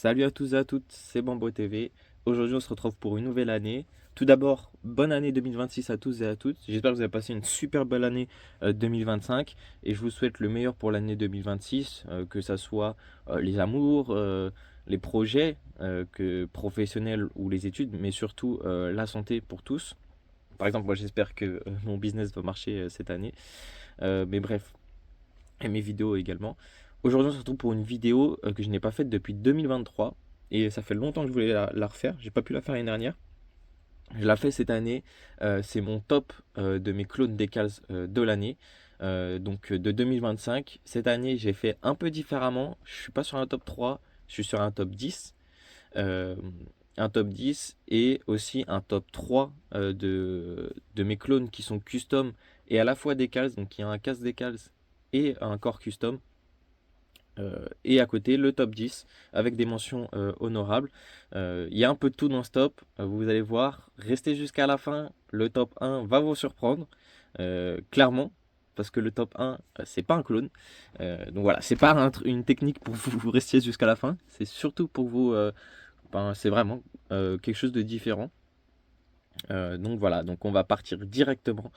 Salut à tous et à toutes, c'est Bambo TV. Aujourd'hui, on se retrouve pour une nouvelle année. Tout d'abord, bonne année 2026 à tous et à toutes. J'espère que vous avez passé une super belle année 2025 et je vous souhaite le meilleur pour l'année 2026, que ça soit les amours, les projets professionnels ou les études, mais surtout la santé pour tous. Par exemple, moi j'espère que mon business va marcher cette année. Mais bref, et mes vidéos également. Aujourd'hui, on se retrouve pour une vidéo que je n'ai pas faite depuis 2023 et ça fait longtemps que je voulais la refaire. J'ai pas pu la faire l'année dernière. Je la fais cette année. C'est mon top de mes clones decals de l'année. De 2025. Cette année, j'ai fait un peu différemment. Je suis pas sur un top 3, je suis sur un top 10. Euh, un top 10 et aussi un top 3 de mes clones qui sont custom et à la fois decals. Donc il y a un casque decals et un corps custom. Et à côté, le top 10 avec des mentions honorables. Il y a un peu de tout dans ce top, vous allez voir. Restez jusqu'à la fin, le top 1 va vous surprendre, clairement, parce que le top 1, c'est pas un clone. Donc voilà, c'est pas une technique pour vous restiez jusqu'à la fin, c'est surtout pour vous, c'est vraiment quelque chose de différent. Donc voilà, donc on va partir directement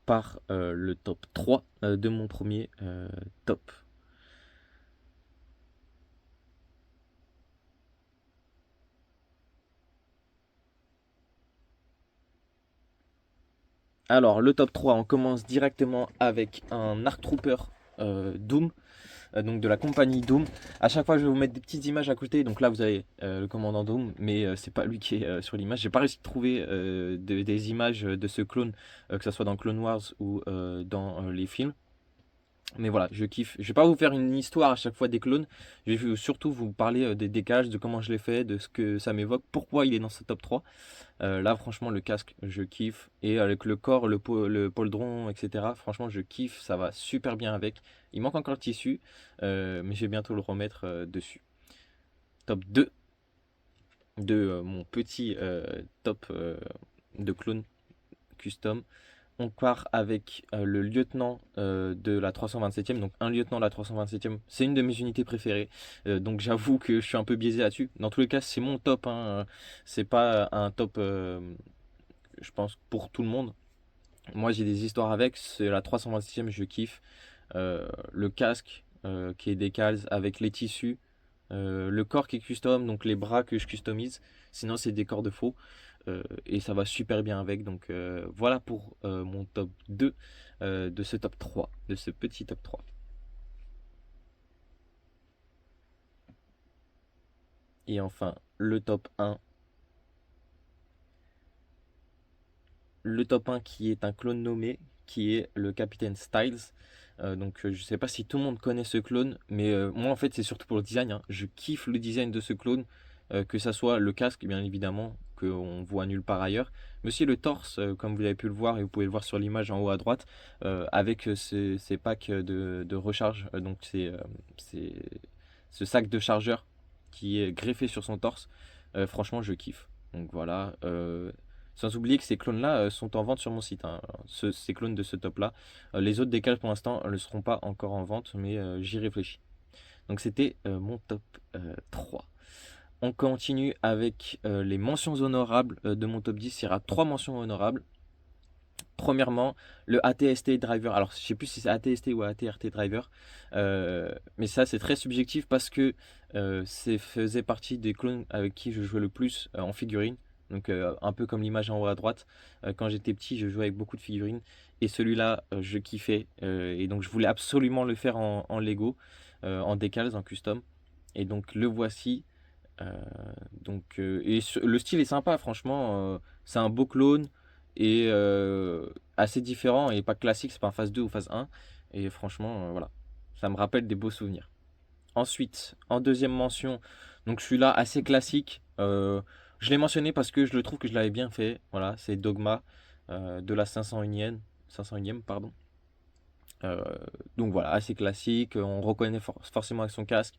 par le top 3 de mon premier top. Alors, le top 3, on commence directement avec un Arc Trooper Doom, donc de la compagnie Doom. À chaque fois, je vais vous mettre des petites images à côté. Donc là, vous avez le commandant Doom, mais c'est pas lui qui est sur l'image. J'ai pas réussi de trouver des images de ce clone, que ce soit dans Clone Wars ou dans les films. Mais voilà, je kiffe. Je vais pas vous faire une histoire à chaque fois des clones. Je vais surtout vous parler des décalages, de comment je l'ai fait, de ce que ça m'évoque, pourquoi il est dans ce top 3. Là, franchement, le casque, je kiffe. Et avec le corps, le poldron, etc., franchement, je kiffe. Ça va super bien avec. Il manque encore le tissu, mais je vais bientôt le remettre dessus. Top 2 de mon petit top de clone custom. On part avec le lieutenant de la 327e. Donc un lieutenant de la 327e, c'est une de mes unités préférées. Donc j'avoue que je suis un peu biaisé là-dessus. Dans tous les cas, c'est mon top, hein. C'est pas un top, je pense, pour tout le monde. Moi, j'ai des histoires avec. C'est la 326e, je kiffe. Le casque qui est décalé avec les tissus. Le corps qui est custom, donc les bras que je customise. Sinon, c'est des corps de faux. Et ça va super bien avec. Donc voilà pour mon top 2 de ce top 3, de ce petit top 3. Et enfin, le top 1. Le top 1 qui est un clone nommé, qui est le Capitaine Styles. Je sais pas si tout le monde connaît ce clone, mais moi en fait c'est surtout pour le design, hein. Je kiffe le design de ce clone, que ça soit le casque bien évidemment, qu'on voit nulle part ailleurs, mais aussi le torse, comme vous avez pu le voir et vous pouvez le voir sur l'image en haut à droite, avec ces packs de recharge, c'est ce sac de chargeur qui est greffé sur son torse. Franchement je kiffe. Donc voilà, sans oublier que ces clones-là sont en vente sur mon site, hein, ces clones de ce top-là. Les autres décals pour l'instant ne seront pas encore en vente, mais j'y réfléchis. Donc c'était mon top 3. On continue avec les mentions honorables de mon top 10. Il y aura 3 mentions honorables. Premièrement, le ATST Driver. Alors, je sais plus si c'est ATST ou ATRT Driver, mais ça, c'est très subjectif parce que c'est faisait partie des clones avec qui je jouais le plus en figurine. Donc, un peu comme l'image en haut à droite. Quand j'étais petit, je jouais avec beaucoup de figurines. Et celui-là, je kiffais. Et donc, je voulais absolument le faire en Lego, en décals, en custom. Et donc, le voici. Euh, le style est sympa, franchement. C'est un beau clone et assez différent et pas classique, c'est pas un phase 2 ou phase 1. Et franchement, voilà, ça me rappelle des beaux souvenirs. Ensuite, en deuxième mention, donc celui-là assez classique. Je l'ai mentionné parce que je le trouve que je l'avais bien fait. Voilà, c'est Dogma de la 501e, 501e, pardon. Euh, donc voilà, assez classique. On reconnaît forcément avec son casque.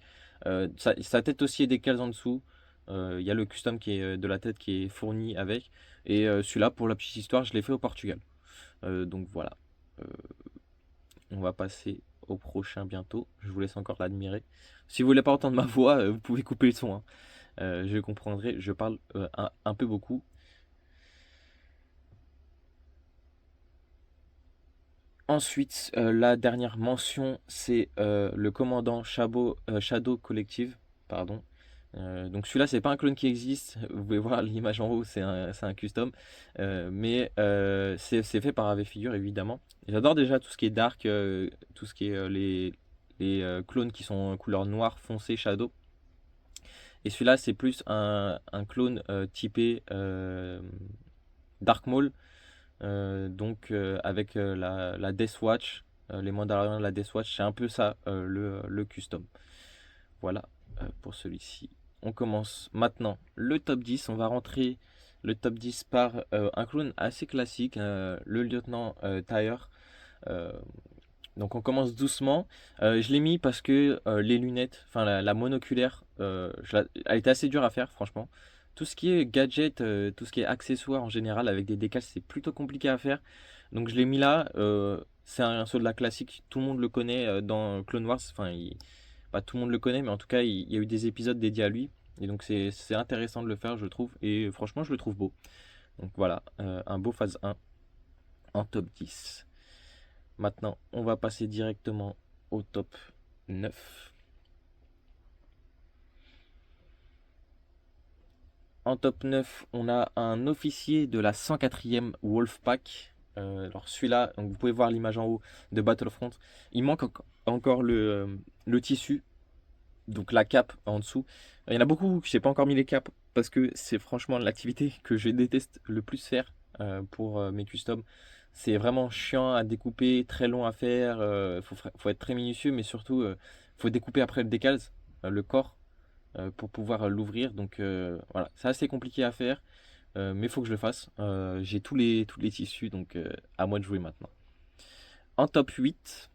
Sa tête aussi est décalée en dessous. Il y a le custom qui est de la tête qui est fourni avec. Et celui-là, pour la petite histoire, je l'ai fait au Portugal. Donc voilà. Euh, on va passer au prochain bientôt. Je vous laisse encore l'admirer. Si vous voulez pas entendre ma voix, vous pouvez couper le son, hein. Je comprendrai, je parle un peu beaucoup. Ensuite, la dernière mention, c'est le commandant Shadow Collective. Pardon. Donc celui-là, c'est pas un clone qui existe. Vous pouvez voir l'image en haut, c'est un custom. C'est fait par Ave Figure, évidemment. J'adore déjà tout ce qui est dark, tout ce qui est les clones qui sont couleur noire foncé Shadow. Et celui-là, c'est plus un clone typé Dark Maul. Donc avec la Death Watch, les Mandalorians de la Death Watch, c'est un peu ça le custom. Voilà pour celui-ci. On commence maintenant le top 10. On va rentrer le top 10 par un clone assez classique, le lieutenant Tyre. Euh, donc on commence doucement. Je l'ai mis parce que les lunettes, enfin la monoculaire, elle était assez dure à faire franchement. Tout ce qui est gadget, tout ce qui est accessoires en général avec des décals, c'est plutôt compliqué à faire. Donc je l'ai mis là. C'est un soldat classique, tout le monde le connaît dans Clone Wars. Enfin, pas tout le monde le connaît, mais en tout cas, il y a eu des épisodes dédiés à lui. Et donc c'est intéressant de le faire, je trouve. Et franchement, je le trouve beau. Donc voilà, un beau phase 1 en top 10. Maintenant, on va passer directement au top 9. En top 9, on a un officier de la 104e Wolfpack. Alors celui-là, donc vous pouvez voir l'image en haut de Battlefront. Il manque encore le tissu, donc la cape en dessous. Il y en a beaucoup que j'ai pas encore mis les capes parce que c'est franchement l'activité que je déteste le plus faire pour mes customs. C'est vraiment chiant à découper, très long à faire. Faut être très minutieux, mais surtout faut découper après le décals, le corps, pour pouvoir l'ouvrir. Donc voilà, c'est assez compliqué à faire, mais il faut que je le fasse. J'ai tous les tissus, donc à moi de jouer maintenant. En top 8,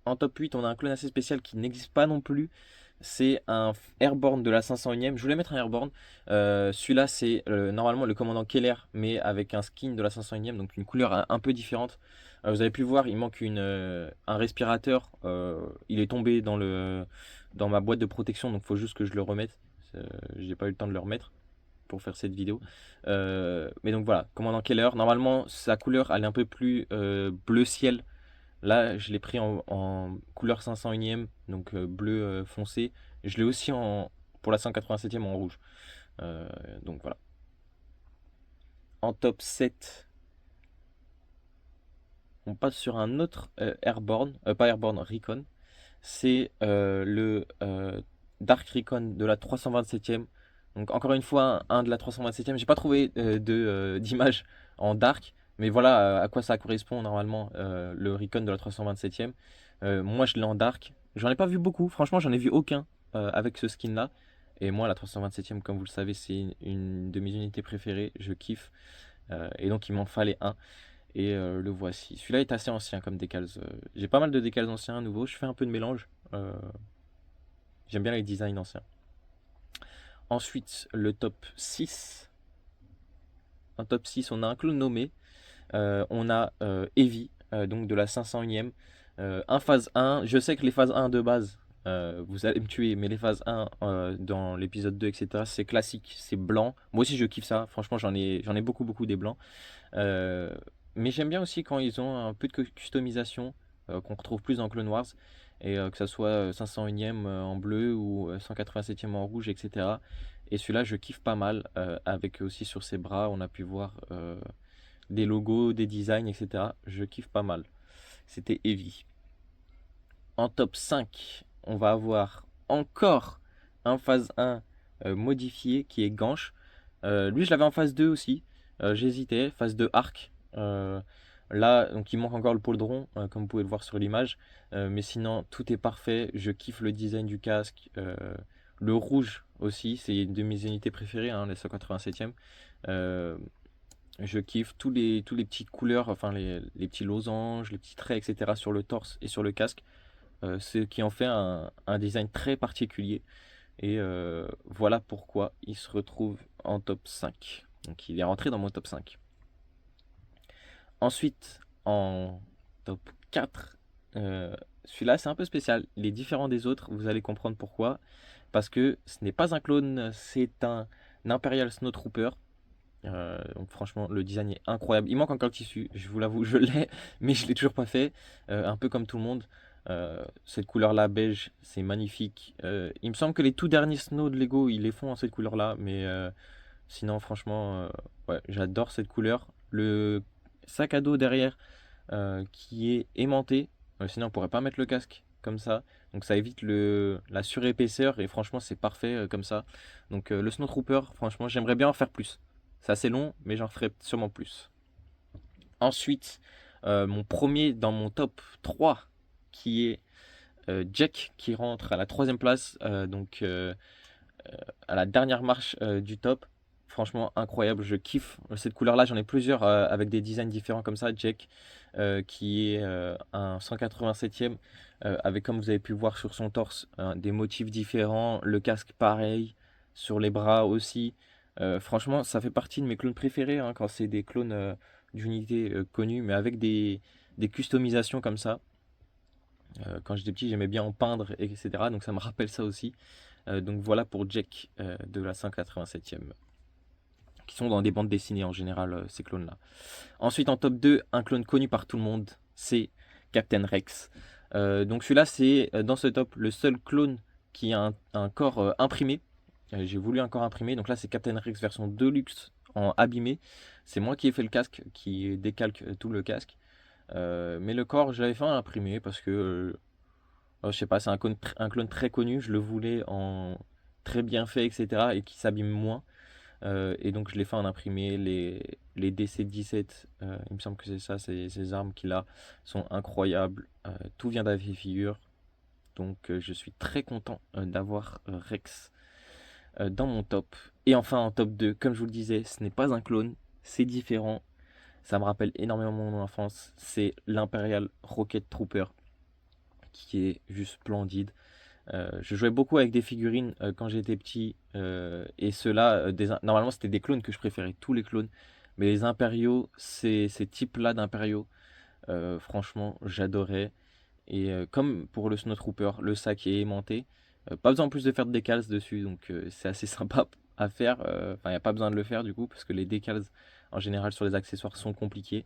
En top 8, on a un clone assez spécial qui n'existe pas non plus. C'est un Airborne de la 501e. Je voulais mettre un Airborne. Celui-là, c'est normalement le commandant Keller, mais avec un skin de la 501e, donc une couleur un peu différente. Vous avez pu voir, il manque un respirateur. Il est tombé dans ma boîte de protection, donc il faut juste que je le remette. J'ai pas eu le temps de le remettre pour faire cette vidéo. Mais donc voilà, commandant Keller. Normalement, sa couleur, elle est un peu plus bleu ciel. Là, je l'ai pris en couleur 501e, donc bleu foncé. Je l'ai aussi pour la 187e en rouge. Donc voilà. En top 7, on passe sur un autre Airborne, pas Airborne, Recon. C'est le Dark Recon de la 327e. Donc encore une fois, un de la 327e. J'ai pas trouvé d'image en Dark, mais voilà à quoi ça correspond normalement le Recon de la 327e. Moi je l'ai en Dark. J'en ai pas vu beaucoup, franchement j'en ai vu aucun avec ce skin là. Et moi la 327e, comme vous le savez, c'est une de mes unités préférées, je kiffe. Et donc il m'en fallait un. Et le voici. Celui-là est assez ancien comme décals. J'ai pas mal de décals anciens, nouveaux. Je fais un peu de mélange. J'aime bien les designs anciens. Ensuite, le top 6. En top 6, on a un clone nommé. On a Eevee, donc de la 501e. Un phase 1. Je sais que les phases 1 de base, vous allez me tuer, mais les phases 1 dans l'épisode 2, etc., c'est classique, c'est blanc. Moi aussi, je kiffe ça. Franchement, j'en ai beaucoup, beaucoup des blancs. Euh, mais j'aime bien aussi quand ils ont un peu de customisation qu'on retrouve plus dans Clone Wars. Et que ça soit 501e en bleu ou 187e en rouge, etc. Et celui-là, je kiffe pas mal. Avec aussi sur ses bras, on a pu voir des logos, des designs, etc. Je kiffe pas mal. C'était Eevee. En top 5, on va avoir encore un phase 1 modifié qui est Ganche. Lui, je l'avais en phase 2 aussi. J'hésitais. Phase 2 arc. Là, donc il manque encore le poldron, comme vous pouvez le voir sur l'image. Mais sinon, tout est parfait. Je kiffe le design du casque. Le rouge aussi, c'est une de mes unités préférées, hein, la 187e. Euh, je kiffe tous les petites couleurs, enfin les petits losanges, les petits traits, etc. sur le torse et sur le casque. Ce qui en fait un design très particulier. Et voilà pourquoi il se retrouve en top 5. Donc il est rentré dans mon top 5. Ensuite, en top 4. Celui-là, c'est un peu spécial. Il est différent des autres, vous allez comprendre pourquoi. Parce que ce n'est pas un clone, c'est un Imperial Snowtrooper. Donc franchement, le design est incroyable. Il manque encore le tissu, je vous l'avoue, je l'ai, mais je l'ai toujours pas fait. Un peu comme tout le monde. Cette couleur-là, beige, c'est magnifique. Il me semble que les tout derniers Snow de Lego, ils les font en cette couleur-là, mais sinon, franchement, ouais, j'adore cette couleur. Le sac à dos derrière qui est aimanté. Sinon, on pourrait pas mettre le casque comme ça. Donc ça évite la surépaisseur et franchement, c'est parfait comme ça. Donc le Snowtrooper, franchement, j'aimerais bien en faire plus. C'est assez long, mais j'en ferai sûrement plus. Ensuite, mon premier dans mon top 3 qui est Jack qui rentre à la troisième place. À la dernière marche du top. Franchement, incroyable, je kiffe cette couleur-là. J'en ai plusieurs avec des designs différents comme ça. Jack, qui est un 187e, avec, comme vous avez pu voir sur son torse, des motifs différents. Le casque, pareil. Sur les bras aussi. Franchement, ça fait partie de mes clones préférés hein, quand c'est des clones d'unités connues, mais avec des customisations comme ça. Quand j'étais petit, j'aimais bien en peindre, etc. Donc ça me rappelle ça aussi. Donc voilà pour Jack de la 187e, qui sont dans des bandes dessinées en général, ces clones-là. Ensuite en top 2, un clone connu par tout le monde, c'est Captain Rex. Donc celui-là, c'est dans ce top le seul clone qui a un corps imprimé. J'ai voulu un corps imprimé, donc là c'est Captain Rex version Deluxe en abîmé. C'est moi qui ai fait le casque, qui décalque tout le casque. Mais le corps, je l'avais fait en imprimé parce que je sais pas, c'est un clone très connu, je le voulais en très bien fait, etc. et qui s'abîme moins. Et donc je l'ai fait en imprimé. Les DC-17, il me semble que c'est ça, ces armes qu'il a sont incroyables. Tout vient d'Avis Figure. Donc je suis très content d'avoir Rex dans mon top. Et enfin en top 2, comme je vous le disais, ce n'est pas un clone, c'est différent. Ça me rappelle énormément mon enfance. C'est l'Imperial Rocket Trooper qui est juste splendide. Je jouais beaucoup avec des figurines quand j'étais petit. Et ceux-là, normalement, c'était des clones que je préférais, tous les clones. Mais les impériaux, ces types-là d'impériaux, franchement, j'adorais. Et comme pour le Snowtrooper, le sac est aimanté. Pas besoin en plus de faire de décals dessus, donc c'est assez sympa à faire. Enfin, il n'y a pas besoin de le faire du coup, parce que les décals en général sur les accessoires sont compliqués.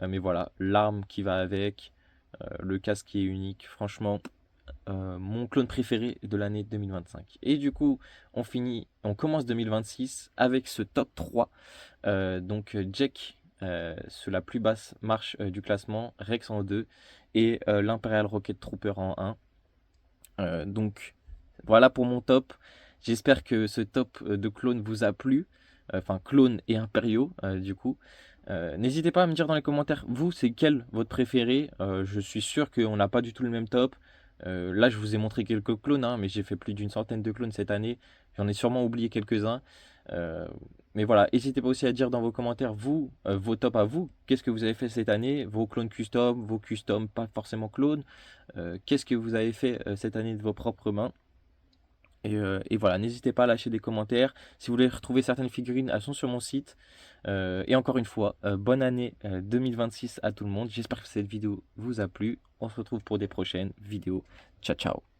Mais voilà, l'arme qui va avec, le casque qui est unique. Franchement, mon clone préféré de l'année 2025. Et du coup, on commence 2026 avec ce top 3. Jack sur la plus basse marche du classement, Rex en 2 et l'Imperial Rocket Trooper en 1. Donc voilà pour mon top. J'espère que ce top de clones vous a plu. Enfin, clones et impériaux du coup. N'hésitez pas à me dire dans les commentaires, vous, c'est quel votre préféré. Je suis sûr qu'on n'a pas du tout le même top. Là, je vous ai montré quelques clones, hein, mais j'ai fait plus d'une centaine de clones cette année. J'en ai sûrement oublié quelques-uns. Euh, mais voilà, n'hésitez pas aussi à dire dans vos commentaires, vous, vos tops à vous. Qu'est-ce que vous avez fait cette année? Vos clones custom, vos customs, pas forcément clones. Qu'est-ce que vous avez fait cette année de vos propres mains? Et voilà, n'hésitez pas à lâcher des commentaires. Si vous voulez retrouver certaines figurines, elles sont sur mon site. Et encore une fois, bonne année 2026 à tout le monde. J'espère que cette vidéo vous a plu. On se retrouve pour des prochaines vidéos. Ciao, ciao.